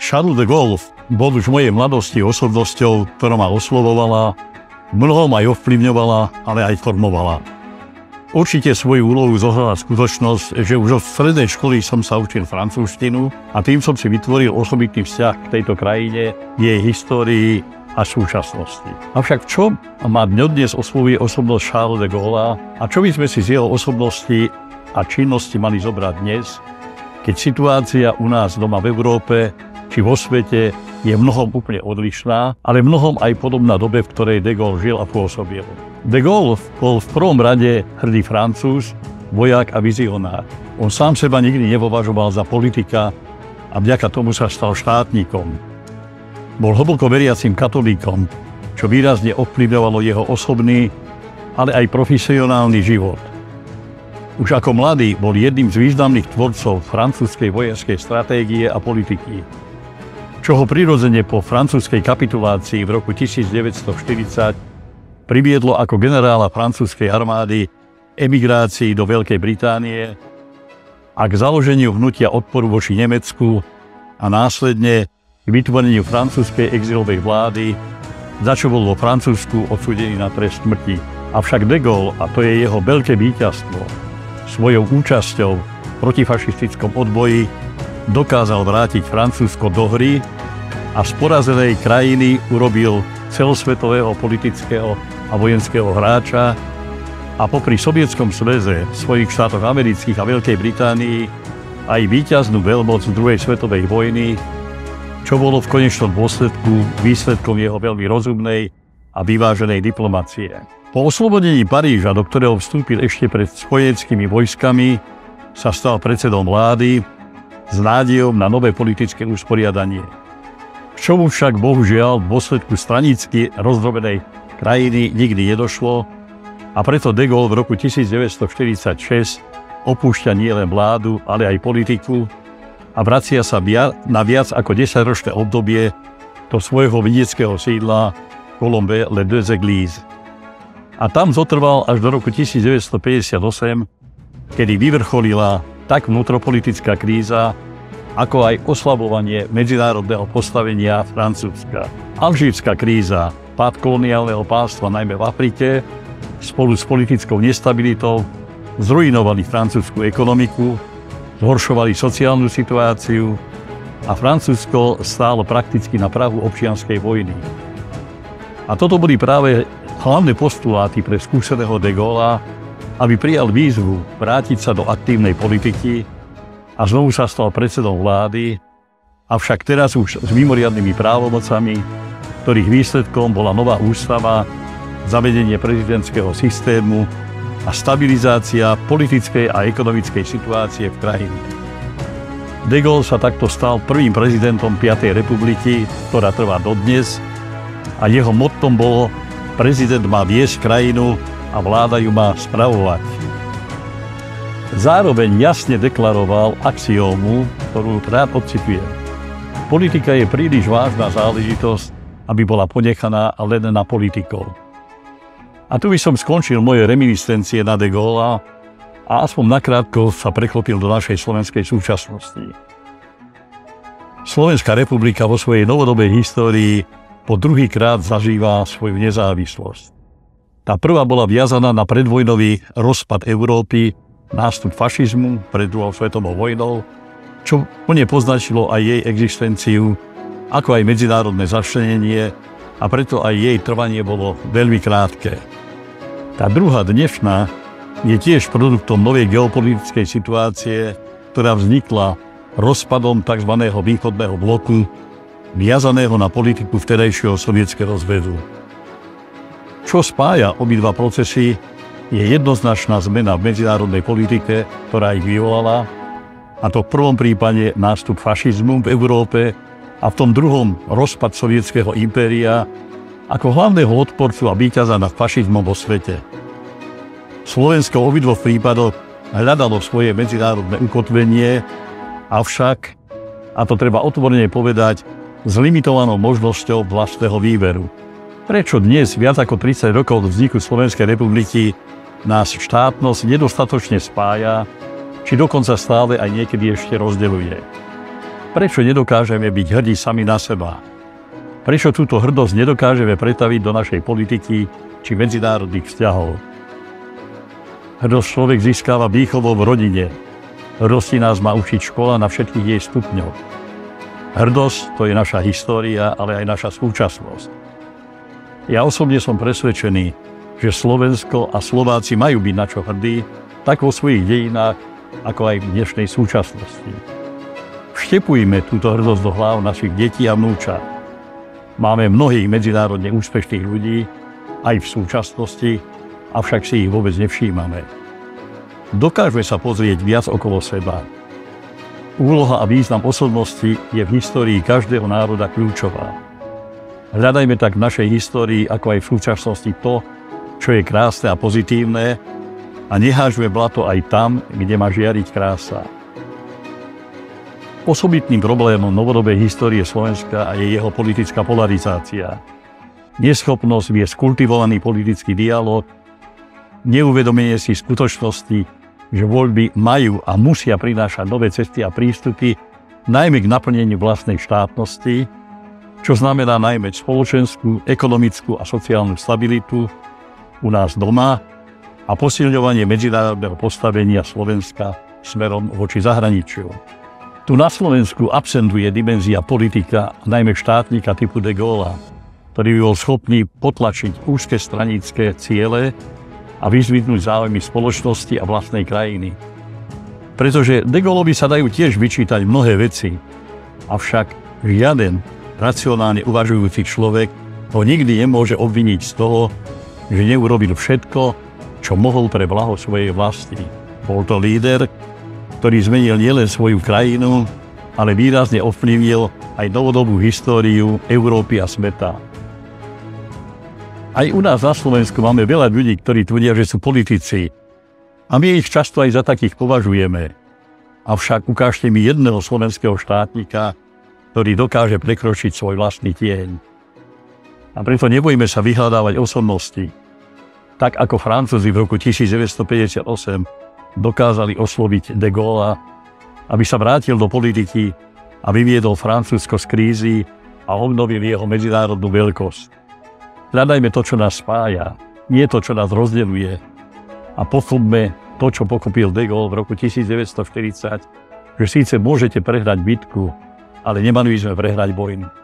Charles de Gaulle bol už v mojej mladosti osobnosťou, ktorá ma oslovovala, mnohom aj ovplyvňovala, ale aj formovala. Určite svoju úlohu zohrala skutočnosť, že už od strednej školy som sa učil francúzštinu a tým som si vytvoril osobitný vzťah k tejto krajine, jej histórii a súčasnosti. Avšak čo ma dnes oslovuje osobnosť Charles de Gaulla a čo by sme si z jeho osobnosti a činnosti mali zobrať dnes, keď situácia u nás doma v Európe či vo svete je mnohom úplne odlišná, ale mnohom aj podobná dobe, v ktorej de Gaulle žil a pôsobil. De Gaulle bol v prvom rade hrdý Francúz, vojak a vizionár. On sám seba nikdy nepovažoval za politika a vďaka tomu sa stal štátnikom. Bol hlboko veriacim katolíkom, čo výrazne ovplyvňovalo jeho osobný, ale aj profesionálny život. Už ako mladý bol jedným z významných tvorcov francúzskej vojenskej stratégie a politiky, čo ho prirodzene po francúzskej kapitulácii v roku 1940 priviedlo ako generála francúzskej armády emigrácii do Veľkej Británie a k založeniu hnutia odporu voči Nemecku a následne k vytvoreniu francúzskej exilovej vlády, za čo bol vo Francúzsku odsúdený na trest smrti. Avšak de Gaulle, a to je jeho veľké víťazstvo, svojou účasťou v protifašistickom odboji dokázal vrátiť Francúzsko do hry a z porazenej krajiny urobil celosvetového politického a vojenského hráča a popri Sovietskom zväze, svojich štátoch amerických a Veľkej Británii aj víťaznú veľmoc druhej svetovej vojny, čo bolo v konečnom dôsledku výsledkom jeho veľmi rozumnej a vyváženej diplomacie. Po oslobodení Paríža, do ktorého vstúpil ešte pred spojeneckými vojskami, sa stal predsedom vlády s nádejom na nové politické usporiadanie. K čomu však bohužiaľ v dôsledku stranicky rozdrobenej krajiny nikdy nedošlo a preto de Gaulle v roku 1946 opúšťa nielen vládu, ale aj politiku a vracia sa na viac ako 10-ročné obdobie do svojho vidieckého sídla Colombey-les-Deux-Églises. A tam zotrval až do roku 1958, kedy vyvrcholila tak vnútropolitická kríza, ako aj oslabovanie medzinárodného postavenia Francúzska. Alžírska kríza, pád koloniálneho pánstva najmä v Afrike, spolu s politickou nestabilitou zruinovali francúzsku ekonomiku, zhoršovali sociálnu situáciu a Francúzsko stálo prakticky na prahu občianskej vojny. A toto boli práve hlavné postuláty pre skúseného de Gaulla, aby prijal výzvu vrátiť sa do aktívnej politiky a znovu sa stal predsedom vlády, avšak teraz už s mimoriadnymi právomocami, ktorých výsledkom bola nová ústava, zavedenie prezidentského systému a stabilizácia politickej a ekonomickej situácie v krajine. De Gaulle sa takto stal prvým prezidentom 5. republiky, ktorá trvá dodnes, a jeho mottom bolo: prezident má viesť krajinu a vláda ju má spravovať. Zároveň jasne deklaroval axiómu, ktorú rád odcitujem. Politika je príliš vážna záležitosť, aby bola ponechaná len na politikov. A tu by som skončil moje reminiscencie na de Gaulla a aspoň nakrátko sa preklopil do našej slovenskej súčasnosti. Slovenská republika vo svojej novodobej histórii po druhýkrát zažíva svoju nezávislosť. Tá prvá bola viazaná na predvojnový rozpad Európy, nástup fašizmu pred druhou svetovou vojnou, čo plne poznačilo aj jej existenciu, ako aj medzinárodné začlenenie, a preto aj jej trvanie bolo veľmi krátke. Tá druhá dnešná je tiež produktom novej geopolitickej situácie, ktorá vznikla rozpadom tzv. Východného bloku, viazaného na politiku vtedajšieho Sovietskeho zväzu. Čo spája obidva procesy, je jednoznačná zmena v medzinárodnej politike, ktorá ich vyvolala, a to v prvom prípade nástup fašizmu v Európe a v tom druhom rozpad sovietskeho impéria ako hlavného odporcu a víťaza nad fašizmom vo svete. Slovensko v obidvoch prípadoch hľadalo svoje medzinárodné ukotvenie, avšak, a to treba otvorene povedať, s limitovanou možnosťou vlastného výberu. Prečo dnes, viac ako 30 rokov od vzniku Slovenskej republiky, nás štátnosť nedostatočne spája, či dokonca stále aj niekedy ešte rozdeľuje? Prečo nedokážeme byť hrdí sami na seba? Prečo túto hrdosť nedokážeme pretaviť do našej politiky či medzinárodných vzťahov? Hrdosť človek získava výchovou v rodine. Hrdosti nás má učiť škola na všetkých jej stupňoch. Hrdosť to je naša história, ale aj naša súčasnosť. Ja osobne som presvedčený, že Slovensko a Slováci majú byť na čo hrdí, tak vo svojich dejinách, ako aj v dnešnej súčasnosti. Vštepujme túto hrdosť do hlav našich detí a vnúčat. Máme mnohých medzinárodne úspešných ľudí, aj v súčasnosti, avšak si ich vôbec nevšímame. Dokážeme sa pozrieť viac okolo seba. Úloha a význam osobnosti je v histórii každého národa kľúčová. Hľadajme tak v našej histórii, ako aj v súčasnosti to, čo je krásne a pozitívne, a nehážme blato aj tam, kde má žiariť krása. Osobitným problémom novodobej histórie Slovenska je jeho politická polarizácia. Neschopnosť viesť kultivovaný politický dialog, neuvedomenie si skutočnosti, že voľby majú a musia prinášať nové cesty a prístupy, najmä k naplneniu vlastnej štátnosti, čo znamená najmä spoločenskú, ekonomickú a sociálnu stabilitu u nás doma a posilňovanie medzinárodného postavenia Slovenska smerom voči zahraničiu. Tu na Slovensku absentuje dimenzia politika, najmä štátnika typu de Gaulle'a, ktorý by bol schopný potlačiť úzke stranické ciele a vyzvihnúť záujmy spoločnosti a vlastnej krajiny. Pretože de Gaulle'ovi sa dajú tiež vyčítať mnohé veci, avšak žiaden racionálne uvažujúci človek ho nikdy nemôže obviniť z toho, že neurobil všetko, čo mohol pre blaho svojej vlasti. Bol to líder, ktorý zmenil nielen svoju krajinu, ale výrazne ovplyvnil aj novodobú históriu Európy a sveta. Aj u nás na Slovensku máme veľa ľudí, ktorí tvrdia, že sú politici. A my ich často aj za takých považujeme. Avšak ukážte mi jedného slovenského štátnika, ktorý dokáže prekročiť svoj vlastný tieň. A preto nebojme sa vyhľadávať osobnosti. Tak ako Francúzi v roku 1958 dokázali osloviť de Gaulle'a, aby sa vrátil do politiky a vyviedol Francúzsko z krízy a obnovil jeho medzinárodnú veľkosť. Hľadajme to, čo nás spája, nie to, čo nás rozdeľuje. A pochopme to, čo pochopil de Gaulle v roku 1940, že síce môžete prehrať bitku, ale nemali by sme prehrať vojnu.